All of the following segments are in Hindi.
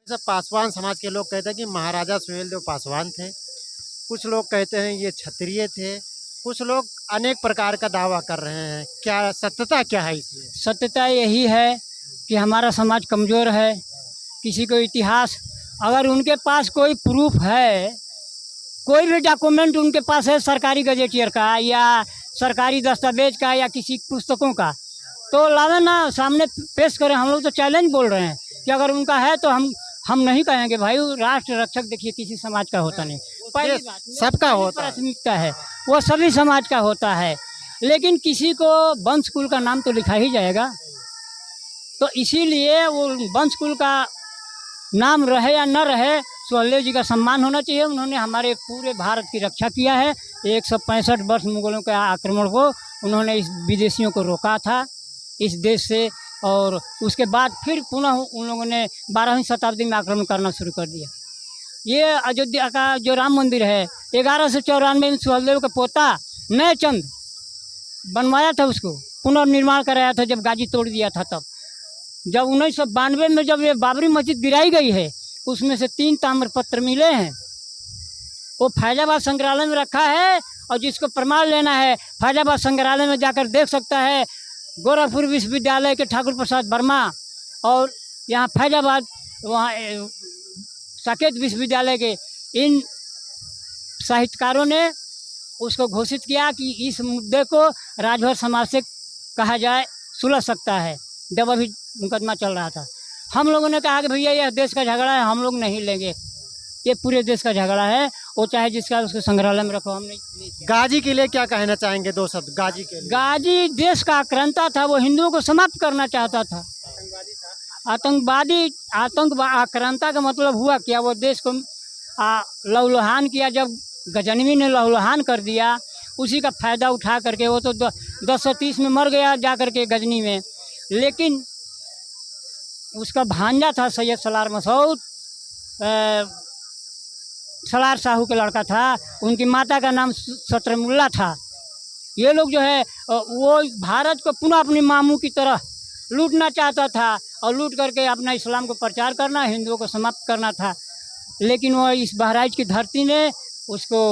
सब पासवान समाज के लोग कहते हैं कि महाराजा सुहेलदेव पासवान थे। कुछ लोग कहते हैं ये क्षत्रिय थे। कुछ लोग अनेक प्रकार का दावा कर रहे हैं। क्या सत्यता क्या है इसमें? सत्यता यही है कि हमारा समाज कमज़ोर है। किसी को इतिहास अगर उनके पास कोई प्रूफ है, कोई भी डॉक्यूमेंट उनके पास है सरकारी गजेटियर का या सरकारी दस्तावेज का या किसी पुस्तकों का, तो लावे ना, सामने पेश करें। हम लोग तो चैलेंज बोल रहे हैं कि अगर उनका है तो हम नहीं कहेंगे भाई राष्ट्र रक्षक देखिए किसी समाज का होता नहीं। पहली बात सबका होता है। प्राथमिकता है वो सभी समाज का होता है, लेकिन किसी को वंश कुल का नाम तो लिखा ही जाएगा। तो इसीलिए वो वंश कुल का नाम रहे या न रहे, सुहेलदेव जी का सम्मान होना चाहिए। उन्होंने हमारे पूरे भारत की रक्षा किया है। 165 वर्ष मुगलों के आक्रमण को उन्होंने इस विदेशियों को रोका था इस देश से, और उसके बाद फिर पुनः उन लोगों ने 12वीं शताब्दी में आक्रमण करना शुरू कर दिया। ये अयोध्या का जो राम मंदिर है 1194 में सुहेलदेव का पोता नए चंद बनवाया था, उसको पुनर्निर्माण कराया था जब गाजी तोड़ दिया था। तब जब 1992 में जब ये बाबरी मस्जिद गिराई गई है, उसमें से 3 ताम्रपत्र मिले हैं। वो फैजाबाद संग्रहालय में रखा है, और जिसको प्रमाण लेना है फैजाबाद संग्रहालय में जाकर देख सकता है। गोरखपुर विश्वविद्यालय के ठाकुर प्रसाद वर्मा और यहाँ फैजाबाद वहाँ साकेत विश्वविद्यालय के इन साहित्यकारों ने उसको घोषित किया कि इस मुद्दे को राजभर समाज से कहा जाए सुलझ सकता है, जब अभी मुकदमा चल रहा था। हम लोगों ने कहा कि भैया यह देश का झगड़ा है, हम लोग नहीं लेंगे, ये पूरे देश का झगड़ा है, वो चाहे जिसका उसको संग्रहालय में रखो, हम नहीं। गाजी के लिए क्या कहना चाहेंगे? 2 शब्द गाजी के लिए। गाजी देश का आक्रांता था, वो हिंदुओं को समाप्त करना चाहता था। आक्रांता का मतलब हुआ क्या? वो देश को लहूलुहान किया। जब गजनवी ने लहूलुहान कर दिया, उसी का फ़ायदा उठा करके वो तो 1030 में मर गया जा करके गजनी में। लेकिन उसका भांजा था सैयद सलार मसूद, सलार साहू के लड़का था। उनकी माता का नाम शतरमुल्ला था। ये लोग जो है वो भारत को पुनः अपनी मामू की तरह लूटना चाहता था, और लूट करके अपना इस्लाम को प्रचार करना, हिंदुओं को समाप्त करना था। लेकिन वो इस बहराइच की धरती ने उसको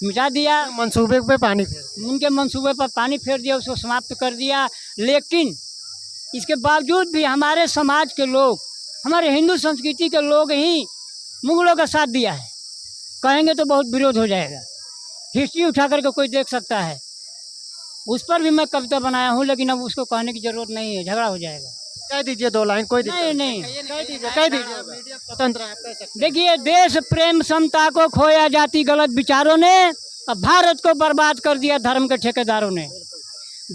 मिटा दिया। मंसूबे पे पानी फेर उनके मंसूबे पर पानी फेर दिया, उसको समाप्त कर दिया। लेकिन इसके बावजूद भी हमारे समाज के लोग, हमारे हिंदू संस्कृति के लोग ही मुगलों का साथ दिया है। कहेंगे तो बहुत विरोध हो जाएगा, हिस्ट्री उठा करके कोई देख सकता है। उस पर भी मैं कविता बनाया हूँ, लेकिन अब उसको कहने की जरूरत नहीं है, झगड़ा हो जाएगा। कह दीजिए 2 लाइन, कोई नहीं। कह दीजिए मीडिया स्वतंत्र है, कह सकते हैं। देखिए, देश प्रेम समता को खोया जाति गलत विचारों ने, अब भारत को बर्बाद कर दिया धर्म के ठेकेदारों ने।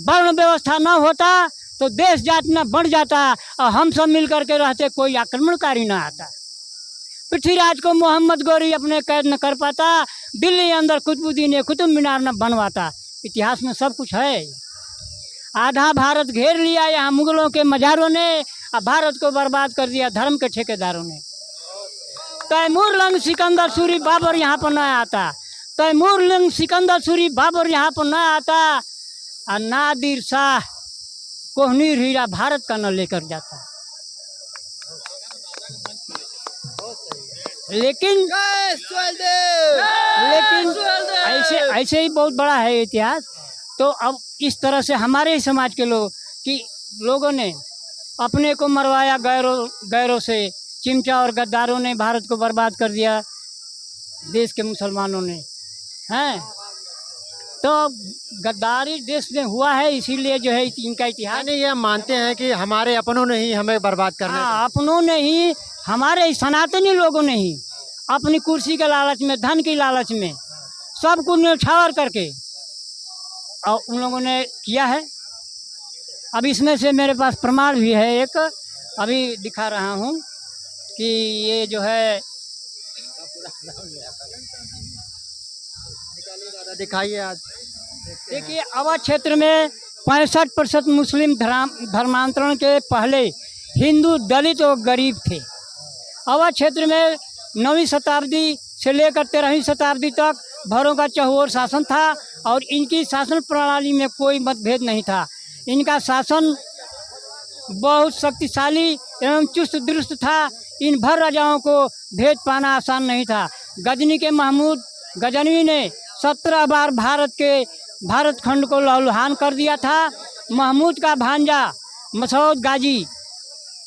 वर्ण व्यवस्था न होता तो देश जात न बढ़ जाता, और हम सब मिल करके रहते, कोई आक्रमणकारी न आता। पृथ्वीराज को मोहम्मद गौरी अपने कैद न कर पाता, दिल्ली अंदर कुतुबुद्दीन कुतुब मीनार न बनवाता। इतिहास में सब कुछ है। आधा भारत घेर लिया यहाँ मुगलों के मजारों ने, और भारत को बर्बाद कर दिया धर्म के ठेकेदारों ने। तैमूर लंग सिकंदर सूरी बाबर यहाँ पर न आता, तैमूर लंग सिकंदर सूरी बाबर यहाँ पर न आता, और नादिर शाह कोहनीर हीरा भारत का न लेकर जाता। लेकिन ऐसे ही बहुत बड़ा है इतिहास। तो अब इस तरह से हमारे ही समाज के लोगों ने अपने को मरवाया, गैरों से। चिमटा और गद्दारों ने भारत को बर्बाद कर दिया, देश के मुसलमानों ने, हैं। तो गद्दारी देश में हुआ है, इसीलिए जो है इनका इतिहास। नहीं, ये मानते हैं कि हमारे अपनों ने ही हमें बर्बाद करना है। हाँ, अपनों ने ही, हमारे सनातनी लोगों ने ही अपनी कुर्सी के लालच में, धन की लालच में सब कुछ न्यौछावर करके और उन लोगों ने किया है। अब इसमें से मेरे पास प्रमाण भी है, एक अभी दिखा रहा हूँ कि ये जो है, दिखाइए। आज देखिए, अवध क्षेत्र में 65% मुस्लिम धर्मांतरण के पहले हिंदू दलित और गरीब थे। अवध क्षेत्र में 9वीं शताब्दी से लेकर 13वीं शताब्दी तक भरों का चहुओर शासन था, और इनकी शासन प्रणाली में कोई मतभेद नहीं था। इनका शासन बहुत शक्तिशाली एवं चुस्त दुरुस्त था। इन भर राजाओं को भेद पाना आसान नहीं था। गजनी के महमूद गजनवी ने 17 बार भारत खंड को लहूलुहान कर दिया था। महमूद का भांजा मसऊद गाजी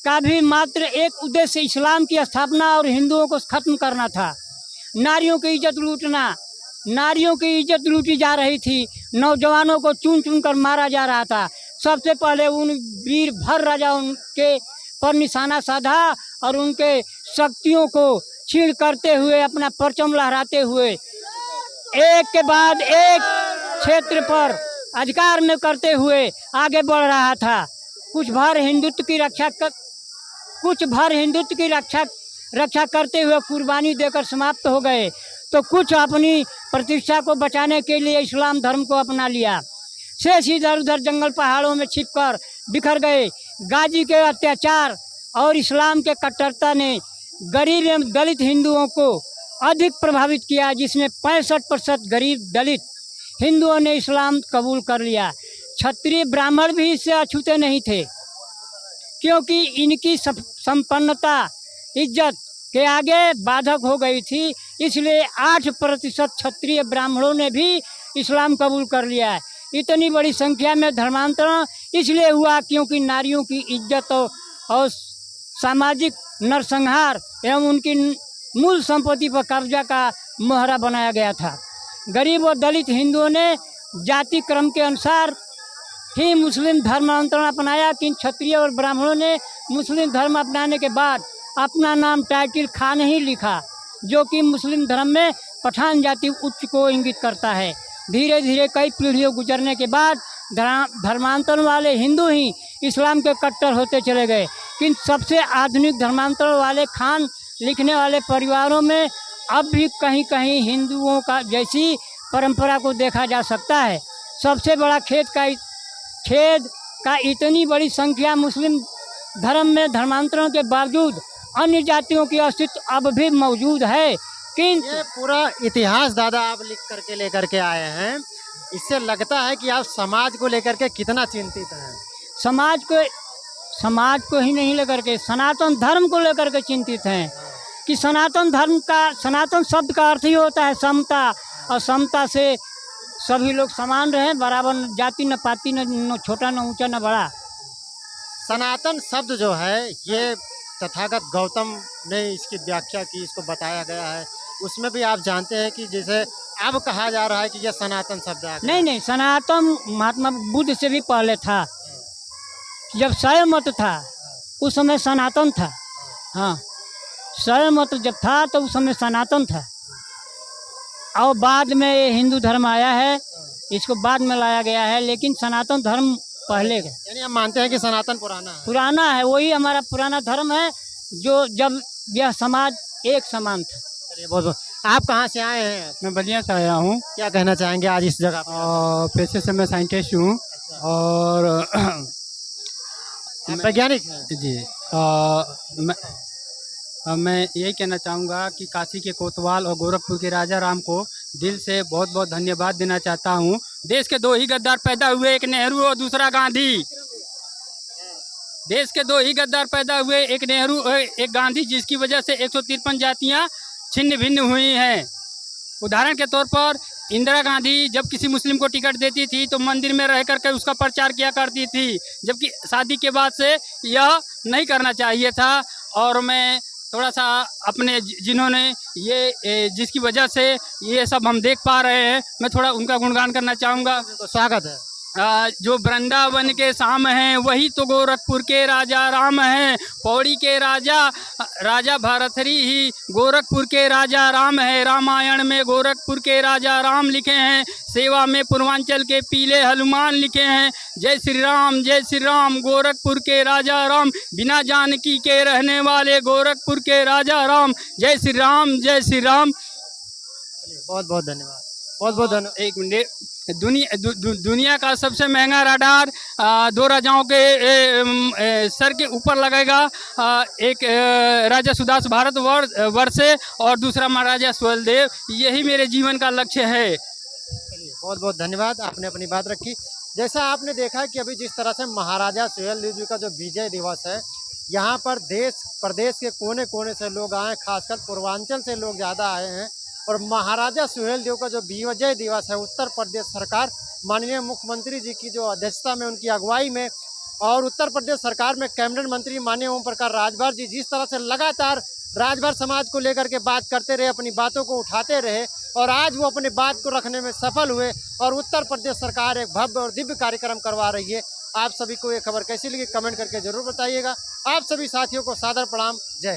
का भी मात्र एक उद्देश्य इस्लाम की स्थापना और हिंदुओं को खत्म करना था। नारियों की इज्जत लूटना, नारियों की इज्जत लूटी जा रही थी, नौजवानों को चुन चुन कर मारा जा रहा था। सबसे पहले उन वीर भर राजाओं के पर निशाना साधा और उनके शक्तियों को छीड़ करते हुए, अपना परचम लहराते हुए एक के बाद एक क्षेत्र पर अधिकार में करते हुए आगे बढ़ रहा था। कुछ भर हिंदुत्व की रक्षा करते हुए कुर्बानी देकर समाप्त हो गए, तो कुछ अपनी प्रतिष्ठा को बचाने के लिए इस्लाम धर्म को अपना लिया। शेष इधर उधर जंगल पहाड़ों में छिपकर बिखर गए। गाजी के अत्याचार और इस्लाम के कट्टरता ने गरीब एवं दलित हिंदुओं को अधिक प्रभावित किया, जिसमें 65% गरीब दलित हिंदुओं ने इस्लाम कबूल कर लिया। क्षत्रिय ब्राह्मण भी इससे अछूते नहीं थे, क्योंकि इनकी संपन्नता इज्जत के आगे बाधक हो गई थी। इसलिए 8% क्षत्रिय ब्राह्मणों ने भी इस्लाम कबूल कर लिया है। इतनी बड़ी संख्या में धर्मांतरण इसलिए हुआ क्योंकि नारियों की इज्जत और सामाजिक नरसंहार एवं उनकी मूल संपत्ति पर कब्जा का मोहरा बनाया गया था। गरीब और दलित हिंदुओं ने जाति क्रम के अनुसार ही मुस्लिम धर्मांतरण अपनाया, किन क्षत्रिय और ब्राह्मणों ने मुस्लिम धर्म अपनाने के बाद अपना नाम टाइटिल खान ही लिखा, जो कि मुस्लिम धर्म में पठान जाति उच्च को इंगित करता है। धीरे धीरे कई पीढ़ियों गुजरने के बाद धर्मांतरण वाले हिंदू ही इस्लाम के कट्टर होते चले गए, किंतु सबसे आधुनिक धर्मांतरण वाले खान लिखने वाले परिवारों में अब भी कहीं कहीं हिंदुओं का जैसी परंपरा को देखा जा सकता है। सबसे बड़ा खेद का इतनी बड़ी संख्या मुस्लिम धर्म में धर्मांतरण के बावजूद अन्य जातियों की अस्तित्व अब भी मौजूद है। किंतु ये पूरा इतिहास दादा आप लिख करके लेकर के आए हैं, इससे लगता है कि आप समाज को लेकर के कितना चिंतित हैं। समाज को ही नहीं लेकर के, सनातन धर्म को लेकर के चिंतित हैं कि सनातन शब्द का अर्थ ही होता है समता, और समता से सभी लोग समान रहें, बराबर न जाति न पाति न छोटा न ऊंचा न बड़ा। सनातन शब्द जो है ये तथागत गौतम ने इसकी व्याख्या की, इसको बताया गया है। उसमें भी आप जानते हैं कि जैसे अब कहा जा रहा है कि यह सनातन शब्द आ गया। नहीं, सनातन महात्मा बुद्ध से भी पहले था। जब शैव मत था उस समय सनातन था। हाँ, शैव मत जब था तो उस समय सनातन था, और बाद में ये हिंदू धर्म आया है, इसको बाद में लाया गया है, लेकिन सनातन धर्म पहले का। यानी हम मानते हैं कि सनातन पुराना है। वही हमारा पुराना धर्म है, जो जब यह समाज एक समान था। चलिए बहुत आप कहाँ से आए हैं? मैं बलिया से आया हूँ। क्या कहना चाहेंगे आज इस जगह पर? पेशे से मैं साइंटिस्ट हूँ और वैज्ञानिक हैं जी। मैं यही कहना चाहूँगा कि काशी के कोतवाल और गोरखपुर के राजा राम को दिल से बहुत बहुत धन्यवाद देना चाहता हूँ। देश के दो ही गद्दार पैदा हुए, एक नेहरू और दूसरा गांधी। देश के दो ही गद्दार पैदा हुए, एक नेहरू और एक गांधी, जिसकी वजह से 153 जातियाँ छिन्न भिन्न हुई हैं। उदाहरण के तौर पर इंदिरा गांधी जब किसी मुस्लिम को टिकट देती थी तो मंदिर में रह करके उसका प्रचार किया करती थी, जबकि शादी के बाद से यह नहीं करना चाहिए था। और मैं थोड़ा सा अपने जिन्होंने ये जिसकी वजह से ये सब हम देख पा रहे हैं, मैं थोड़ा उनका गुणगान करना चाहूँगा। स्वागत है। जो वृंदावन के शाम हैं वही तो गोरखपुर के राजा राम हैं। पौड़ी के राजा भरथरी ही गोरखपुर के राजा राम है। रामायण में गोरखपुर के राजा राम लिखे हैं, सेवा में पूर्वांचल के पीले हनुमान लिखे हैं। जय श्री राम गोरखपुर के राजा राम, बिना जानकी के रहने वाले गोरखपुर के राजा राम। जय श्री राम, जय श्री राम। बहुत बहुत धन्यवाद, बहुत बहुत धन्यवाद। एक मिनट, दुनिया का सबसे महंगा रडार दो राजाओं के सर के ऊपर लगेगा, एक राजा सुदास भारतवर्ष से और दूसरा महाराजा सुहेलदेव। यही मेरे जीवन का लक्ष्य है। बहुत बहुत धन्यवाद, आपने अपनी बात रखी। जैसा आपने देखा कि अभी जिस तरह से महाराजा सुहेलदेव जी का जो विजय दिवस है, यहाँ पर देश प्रदेश के कोने कोने से लोग आए, खासकर पूर्वांचल से लोग ज़्यादा आए हैं। और महाराजा सुहेलदेव का जो विजय दिवस है, उत्तर प्रदेश सरकार माननीय मुख्यमंत्री जी की जो अध्यक्षता में, उनकी अगुवाई में, और उत्तर प्रदेश सरकार में कैबिनेट मंत्री माननीय ओम प्रकाश राजभर जी जिस तरह से लगातार राजभर समाज को लेकर के बात करते रहे, अपनी बातों को उठाते रहे, और आज वो अपनी बात को रखने में सफल हुए और उत्तर प्रदेश सरकार एक भव्य और दिव्य कार्यक्रम करवा रही है। आप सभी को ये खबर कैसी लगी कमेंट करके जरूर बताइएगा। आप सभी साथियों को सादर प्रणाम। जय